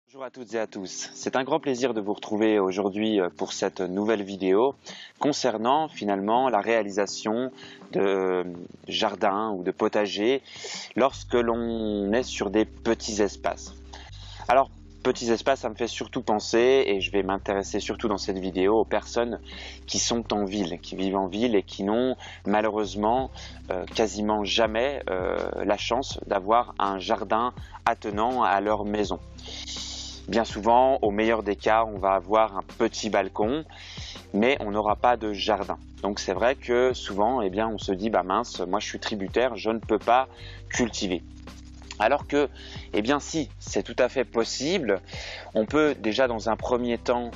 Bonjour à toutes et à tous, c'est un grand plaisir de vous retrouver aujourd'hui pour cette nouvelle vidéo concernant finalement la réalisation de jardins ou de potagers lorsque l'on est sur des petits espaces. Alors, petits espaces, ça me fait surtout penser, et je vais m'intéresser surtout dans cette vidéo, aux personnes qui sont en ville, qui vivent en ville et qui n'ont malheureusement quasiment jamais la chance d'avoir un jardin attenant à leur maison. Bien souvent, au meilleur des cas, on va avoir un petit balcon, mais on n'aura pas de jardin. Donc c'est vrai que souvent, eh bien, on se dit, bah mince, moi je suis tributaire, je ne peux pas cultiver. Alors que, eh bien si, c'est tout à fait possible. On peut déjà dans un premier temps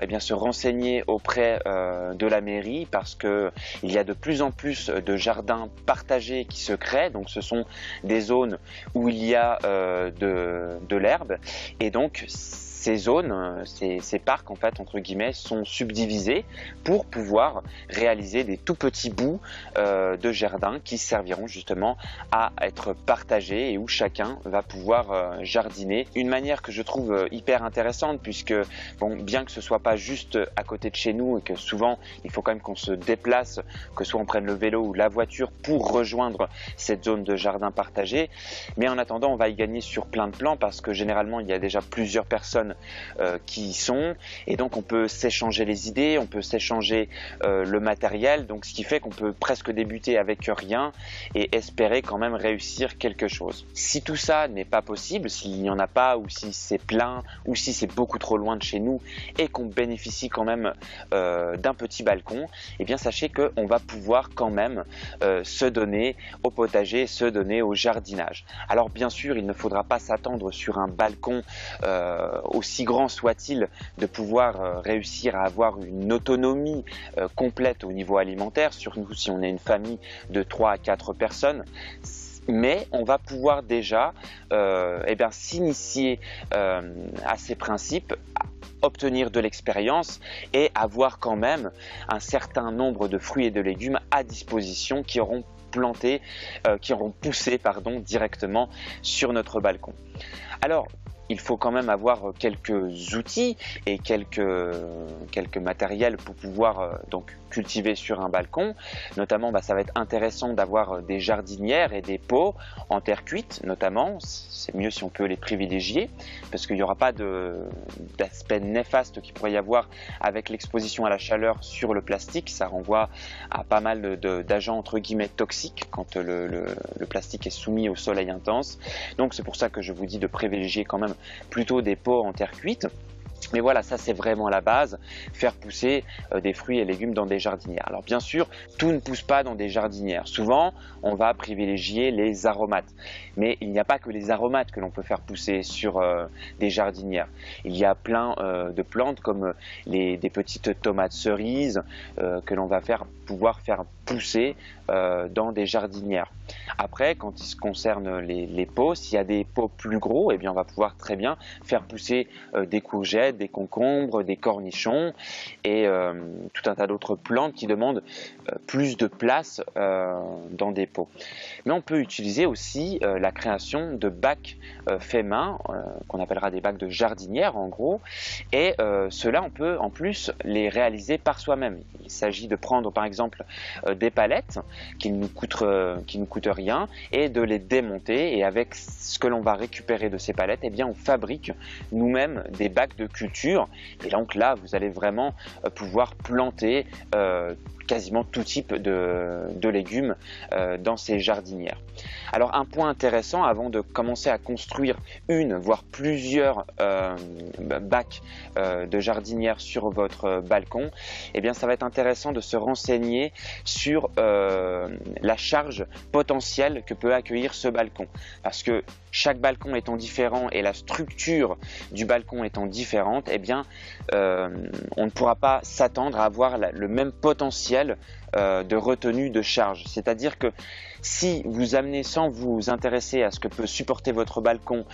eh bien, se renseigner auprès de la mairie parce que il y a de plus en plus de jardins partagés qui se créent. Donc ce sont des zones où il y a de l'herbe et donc ces zones, ces parcs en fait entre guillemets sont subdivisés pour pouvoir réaliser des tout petits bouts de jardin qui serviront justement à être partagés et où chacun va pouvoir jardiner. Une manière que je trouve hyper intéressante puisque bon, bien que ce soit pas juste à côté de chez nous et que souvent il faut quand même qu'on se déplace, que soit on prenne le vélo ou la voiture pour rejoindre cette zone de jardin partagé, mais en attendant on va y gagner sur plein de plans parce que généralement il y a déjà plusieurs personnes qui y sont et donc on peut s'échanger les idées, on peut s'échanger le matériel, donc ce qui fait qu'on peut presque débuter avec rien et espérer quand même réussir quelque chose. Si tout ça n'est pas possible, s'il n'y en a pas ou si c'est plein ou si c'est beaucoup trop loin de chez nous et qu'on bénéficie quand même d'un petit balcon, eh bien sachez qu'on va pouvoir quand même se donner au potager, se donner au jardinage. Alors bien sûr, il ne faudra pas s'attendre sur un balcon aussi grand soit-il de pouvoir réussir à avoir une autonomie complète au niveau alimentaire, surtout si on est une famille de 3 à 4 personnes. Mais on va pouvoir déjà eh bien, s'initier à ces principes, obtenir de l'expérience et avoir quand même un certain nombre de fruits et de légumes à disposition qui auront poussé directement sur notre balcon. Alors, il faut quand même avoir quelques outils et quelques matériels pour pouvoir donc cultiver sur un balcon. Notamment, ça va être intéressant d'avoir des jardinières et des pots en terre cuite, notamment. C'est mieux si on peut les privilégier parce qu'il n'y aura pas d'aspect néfaste qu'il pourrait y avoir avec l'exposition à la chaleur sur le plastique. Ça renvoie à pas mal d'agents entre guillemets toxiques quand le plastique est soumis au soleil intense. Donc c'est pour ça que je vous dis de privilégier quand même plutôt des pots en terre cuite. Mais voilà, ça c'est vraiment la base, faire pousser des fruits et légumes dans des jardinières. Alors bien sûr, tout ne pousse pas dans des jardinières. Souvent, on va privilégier les aromates. Mais il n'y a pas que les aromates que l'on peut faire pousser sur des jardinières. Il y a plein de plantes comme des petites tomates cerises que l'on va pouvoir faire pousser dans des jardinières. Après, quand il se concerne les pots, s'il y a des pots plus gros, eh bien on va pouvoir très bien faire pousser des courgettes, des concombres, des cornichons et tout un tas d'autres plantes qui demandent plus de place dans des pots. Mais on peut utiliser aussi la création de bacs faits main, qu'on appellera des bacs de jardinière en gros, et cela on peut en plus les réaliser par soi-même. Il s'agit de prendre par exemple des palettes qui ne nous coûtent rien et de les démonter, et avec ce que l'on va récupérer de ces palettes, eh bien on fabrique nous-mêmes des bacs de culture, et donc là vous allez vraiment pouvoir planter quasiment tout type de légumes dans ces jardinières. Alors un point intéressant avant de commencer à construire une voire plusieurs bacs de jardinières sur votre balcon, eh bien ça va être intéressant de se renseigner sur la charge potentielle que peut accueillir ce balcon, parce que chaque balcon étant différent et la structure du balcon étant différente, eh bien on ne pourra pas s'attendre à avoir le même potentiel de retenue de charge. C'est-à-dire que si vous amenez sans vous intéresser à ce que peut supporter votre balcon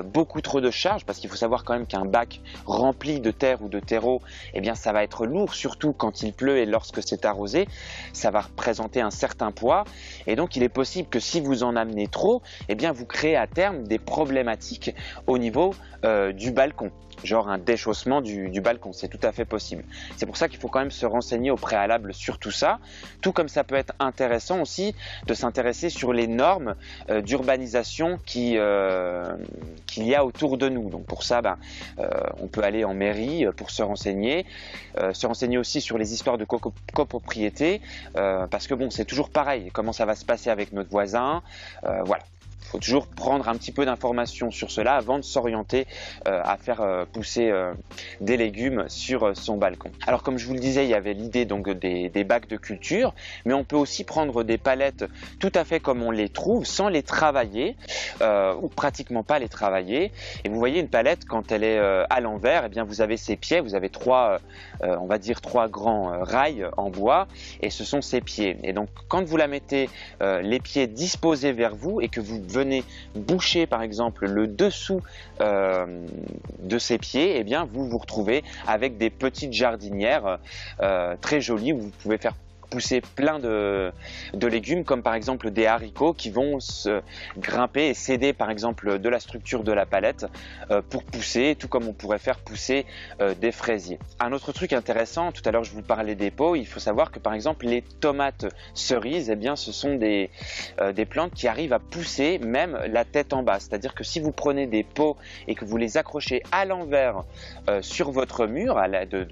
beaucoup trop de charge, parce qu'il faut savoir quand même qu'un bac rempli de terre ou de terreau, eh bien ça va être lourd, surtout quand il pleut et lorsque c'est arrosé, ça va représenter un certain poids et donc il est possible que si vous en amenez trop, eh bien vous créez à terme des problématiques au niveau du balcon. Genre un déchaussement du balcon, c'est tout à fait possible. C'est pour ça qu'il faut quand même se renseigner au préalable sur tout ça, tout comme ça peut être intéressant aussi de s'intéresser sur les normes d'urbanisation qu'il y a autour de nous. Donc pour ça, on peut aller en mairie pour se renseigner aussi sur les histoires de copropriété, parce que bon, c'est toujours pareil, comment ça va se passer avec notre voisin, voilà. Il faut toujours prendre un petit peu d'informations sur cela avant de s'orienter à faire pousser des légumes sur son balcon. Alors comme je vous le disais, il y avait l'idée donc des bacs de culture, mais on peut aussi prendre des palettes tout à fait comme on les trouve sans les travailler ou pratiquement pas les travailler. Et vous voyez une palette quand elle est à l'envers, eh bien vous avez ses pieds, vous avez on va dire trois grands rails en bois et ce sont ses pieds. Et donc quand vous la mettez les pieds disposés vers vous et que vous venez boucher par exemple le dessous de ses pieds, eh bien vous vous retrouvez avec des petites jardinières très jolies où vous pouvez faire pousser plein de légumes comme par exemple des haricots qui vont se grimper et s'aider par exemple de la structure de la palette pour pousser, tout comme on pourrait faire pousser des fraisiers. Un autre truc intéressant, tout à l'heure je vous parlais des pots, il faut savoir que par exemple les tomates cerises, eh bien ce sont des plantes qui arrivent à pousser même la tête en bas, c'est-à-dire que si vous prenez des pots et que vous les accrochez à l'envers sur votre mur à l'aide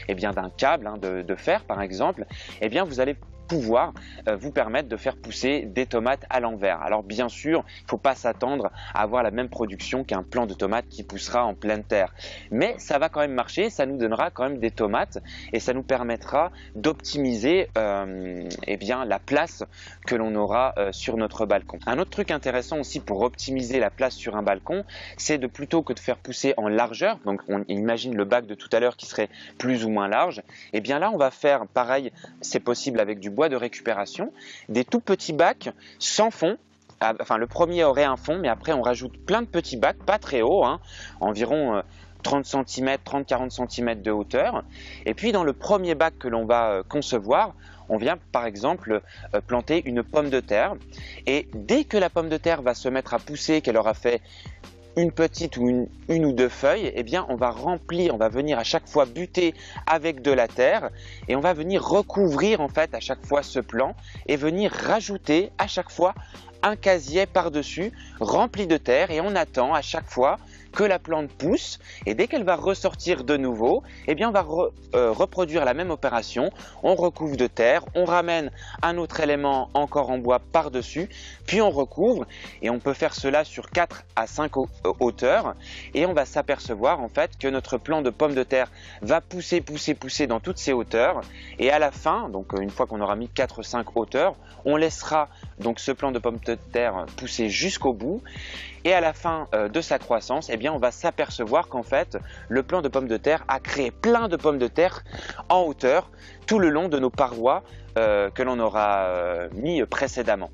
d'un câble de fer par exemple, eh bien vous allez pouvoir vous permettre de faire pousser des tomates à l'envers. Alors bien sûr, il ne faut pas s'attendre à avoir la même production qu'un plant de tomates qui poussera en pleine terre. Mais ça va quand même marcher, ça nous donnera quand même des tomates et ça nous permettra d'optimiser la place que l'on aura sur notre balcon. Un autre truc intéressant aussi pour optimiser la place sur un balcon, c'est de plutôt que de faire pousser en largeur, donc on imagine le bac de tout à l'heure qui serait plus ou moins large, et bien là on va faire pareil, c'est possible avec du bois de récupération, des tout petits bacs sans fond. Enfin le premier aurait un fond, mais après on rajoute plein de petits bacs, pas très hauts, environ 30 cm, 30-40 cm de hauteur. Et puis dans le premier bac que l'on va concevoir, on vient par exemple planter une pomme de terre. Et dès que la pomme de terre va se mettre à pousser, qu'elle aura fait une petite ou une ou deux feuilles, eh bien on va remplir, on va venir à chaque fois buter avec de la terre et on va venir recouvrir en fait à chaque fois ce plant et venir rajouter à chaque fois un casier par-dessus rempli de terre et on attend à chaque fois que la plante pousse et dès qu'elle va ressortir de nouveau, eh bien on va reproduire la même opération, on recouvre de terre, on ramène un autre élément encore en bois par-dessus, puis on recouvre et on peut faire cela sur 4 à 5 hauteurs et on va s'apercevoir en fait que notre plant de pomme de terre va pousser dans toutes ces hauteurs et à la fin, donc une fois qu'on aura mis 4-5 hauteurs, on laissera donc ce plant de pomme de terre pousser jusqu'au bout. Et à la fin de sa croissance, eh bien, on va s'apercevoir qu'en fait, le plant de pommes de terre a créé plein de pommes de terre en hauteur tout le long de nos parois que l'on aura mis précédemment.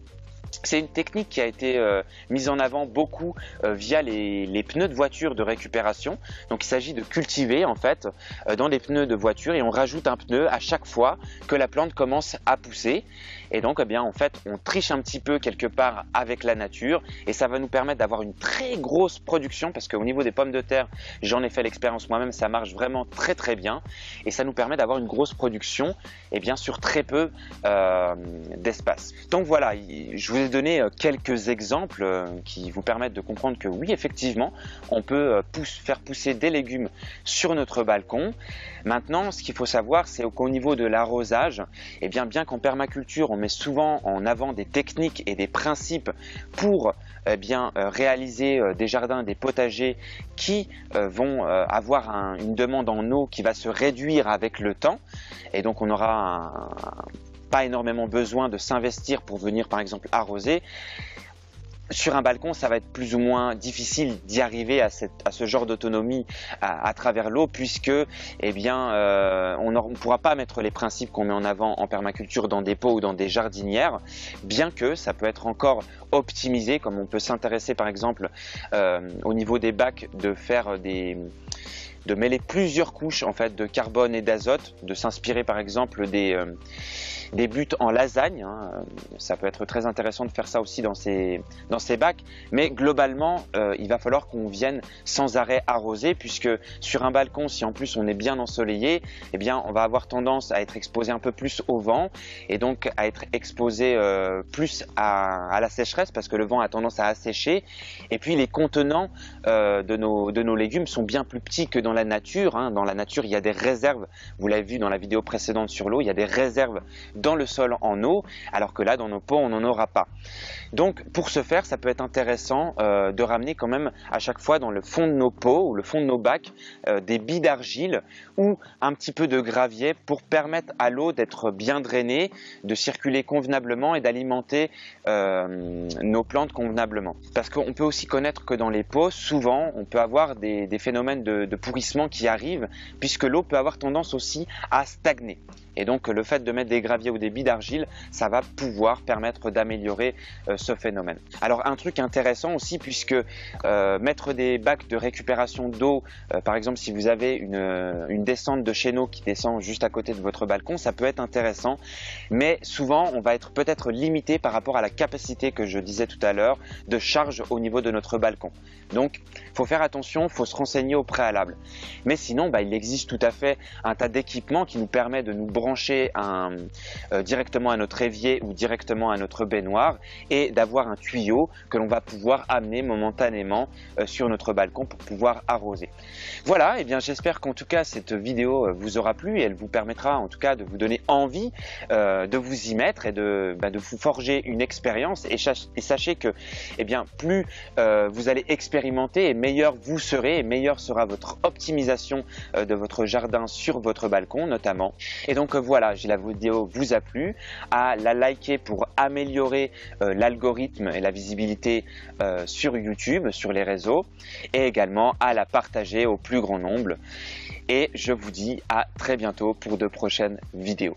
C'est une technique qui a été mise en avant beaucoup via les pneus de voiture de récupération. Donc il s'agit de cultiver en fait dans les pneus de voiture et on rajoute un pneu à chaque fois que la plante commence à pousser. Et donc, eh bien, en fait, on triche un petit peu quelque part avec la nature et ça va nous permettre d'avoir une très grosse production parce qu'au niveau des pommes de terre, j'en ai fait l'expérience moi-même, ça marche vraiment très très bien et ça nous permet d'avoir une grosse production et bien sur très peu d'espace. Donc voilà, je vous ai donné quelques exemples qui vous permettent de comprendre que oui, effectivement, on peut faire pousser des légumes sur notre balcon. Maintenant, ce qu'il faut savoir, c'est qu'au niveau de l'arrosage, eh bien qu'en permaculture, on met souvent en avant des techniques et des principes pour réaliser des jardins, des potagers qui vont avoir une demande en eau qui va se réduire avec le temps. Et donc, on aura pas énormément besoin de s'investir pour venir, par exemple, arroser. Sur un balcon, ça va être plus ou moins difficile d'y arriver à ce genre d'autonomie à travers l'eau, puisque on ne pourra pas mettre les principes qu'on met en avant en permaculture dans des pots ou dans des jardinières, bien que ça peut être encore optimisé, comme on peut s'intéresser par exemple au niveau des bacs de mêler plusieurs couches en fait de carbone et d'azote, de s'inspirer par exemple des buttes en lasagne, hein. Ça peut être très intéressant de faire ça aussi dans ces bacs, mais globalement il va falloir qu'on vienne sans arrêt arroser, puisque sur un balcon, si en plus on est bien ensoleillé, eh bien on va avoir tendance à être exposé un peu plus au vent et donc à être exposé plus à la sécheresse, parce que le vent a tendance à assécher, et puis les contenants de nos légumes sont bien plus petits que dans la nature, hein. Dans la nature, il y a des réserves, vous l'avez vu dans la vidéo précédente sur l'eau, il y a des réserves dans le sol en eau, alors que là dans nos pots on n'en aura pas. Donc pour ce faire, ça peut être intéressant de ramener quand même à chaque fois dans le fond de nos pots ou le fond de nos bacs des billes d'argile ou un petit peu de gravier pour permettre à l'eau d'être bien drainée, de circuler convenablement et d'alimenter nos plantes convenablement. Parce qu'on peut aussi connaître que dans les pots, souvent on peut avoir des phénomènes de pourrissement qui arrivent, puisque l'eau peut avoir tendance aussi à stagner. Et donc le fait de mettre des graviers ou des billes d'argile, ça va pouvoir permettre d'améliorer ce phénomène. Alors un truc intéressant aussi, puisque mettre des bacs de récupération d'eau, par exemple si vous avez une descente de chéneaux qui descend juste à côté de votre balcon, ça peut être intéressant, mais souvent on va être peut-être limité par rapport à la capacité que je disais tout à l'heure de charge au niveau de notre balcon. Donc il faut faire attention, il faut se renseigner au préalable. Mais sinon, il existe tout à fait un tas d'équipements qui nous permet de nous brancher directement à notre évier ou directement à notre baignoire et d'avoir un tuyau que l'on va pouvoir amener momentanément sur notre balcon pour pouvoir arroser. Voilà, et bien j'espère qu'en tout cas cette vidéo vous aura plu et elle vous permettra en tout cas de vous donner envie de vous y mettre et de vous forger une expérience, et sachez que plus vous allez expérimenter et meilleur vous serez, et meilleure sera votre optimisation de votre jardin sur votre balcon notamment. Et donc voilà, si la vidéo vous a plu, à la liker pour améliorer l'algorithme et la visibilité sur YouTube, sur les réseaux, et également à la partager au plus grand nombre. Et je vous dis à très bientôt pour de prochaines vidéos.